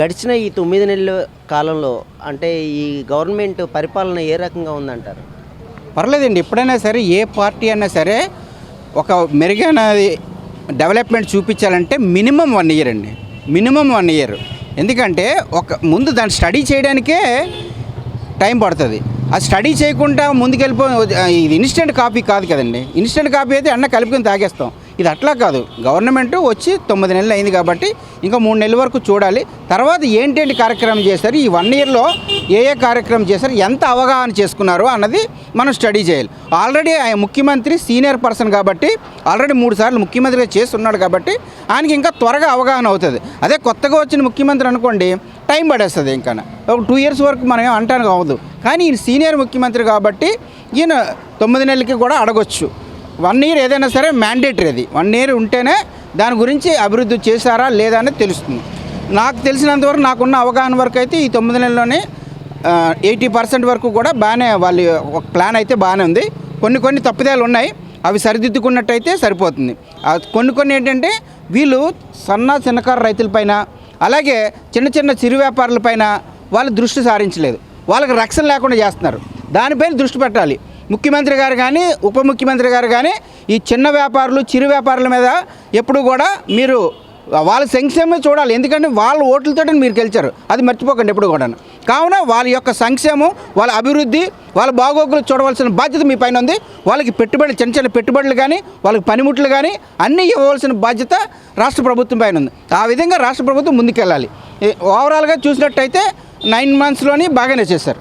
గడిచిన ఈ 9 నెలల కాలంలో అంటే ఈ గవర్నమెంట్ పరిపాలన ఏ రకంగా ఉందంటారు? పర్లేదండి. ఎప్పుడైనా సరే ఏ పార్టీ అయినా సరే ఒక మెరుగైన డెవలప్మెంట్ చూపించాలంటే మినిమం 1 ఇయర్ అండి. Minimum 1 year. ఎందుకంటే ముందు దాన్ని స్టడీ చేయడానికే టైం పడుతుంది. ఆ స్టడీ చేయకుండా ఇది ఇన్స్టెంట్ కాపీ కాదు కదండి. ఇన్స్టెంట్ కాపీ అయితే అన్న కలుపుకొని తాగేస్తాం. ఇది అట్లా కాదు. గవర్నమెంట్ వచ్చి 9 నెలలు అయింది కాబట్టి ఇంకా 3 నెలల వరకు చూడాలి. తర్వాత ఏంటేంటి కార్యక్రమం చేశారు, ఈ 1 ఇయర్లో ఏ కార్యక్రమం చేశారు, ఎంత అవగాహన చేసుకున్నారు అన్నది మనం స్టడీ చేయాలి. ఆల్రెడీ ఆయన ముఖ్యమంత్రి సీనియర్ పర్సన్ కాబట్టి ఆల్రెడీ 3 సార్లు ముఖ్యమంత్రిగా చేస్తున్నాడు కాబట్టి ఆయనకి ఇంకా త్వరగా అవగాహన అవుతుంది. అదే కొత్తగా వచ్చిన ముఖ్యమంత్రి అనుకోండి టైం పడేస్తుంది. ఇంకా ఒక 2 ఇయర్స్ వరకు మనం అంటానికి అవ్వదు. కానీ ఈయన సీనియర్ ముఖ్యమంత్రి కాబట్టి ఈయన 9 నెలలకి కూడా అడగొచ్చు. 1 ఇయర్ ఏదైనా సరే మ్యాండేటరీ. అది 1 ఇయర్ ఉంటేనే దాని గురించి అభివృద్ధి చేశారా లేదా అనేది తెలుస్తుంది. నాకు తెలిసినంతవరకు, నాకున్న అవగాహన వరకు అయితే ఈ 9 నెలల్లోనే 80% వరకు కూడా బాగానే వాళ్ళ ఒక ప్లాన్ అయితే బాగానే ఉంది. కొన్ని తప్పిదాలు ఉన్నాయి, అవి సరిదిద్దుకున్నట్టయితే సరిపోతుంది. కొన్ని ఏంటంటే వీళ్ళు చిన్నకారు రైతులపైన అలాగే చిన్న చిరు వ్యాపారులపైన వాళ్ళు దృష్టి సారించలేదు. వాళ్ళకి రక్షణ లేకుండా చేస్తున్నారు. దానిపైన దృష్టి పెట్టాలి ముఖ్యమంత్రి గారు కానీ ఉప ముఖ్యమంత్రి గారు కానీ. ఈ చిన్న వ్యాపారులు చిరు వ్యాపారుల మీద ఎప్పుడు కూడా మీరు వాళ్ళ సంక్షేమమే చూడాలి. ఎందుకంటే వాళ్ళ ఓట్లతో మీరు గెలిచారు, అది మర్చిపోకండి ఎప్పుడు కూడా. కావున వాళ్ళ యొక్క సంక్షేమం, వాళ్ళ అభివృద్ధి, వాళ్ళ బాగోగులు చూడవలసిన బాధ్యత మీ పైన ఉంది. వాళ్ళకి చిన్న పెట్టుబడులు కానీ వాళ్ళకి పనిముట్లు కానీ అన్నీ ఇవ్వవలసిన బాధ్యత రాష్ట్ర ప్రభుత్వం పైన ఉంది. ఆ విధంగా రాష్ట్ర ప్రభుత్వం ముందుకెళ్ళాలి. ఓవరాల్గా చూసినట్టయితే 9 మంత్స్లోని బాగానే చేశారు.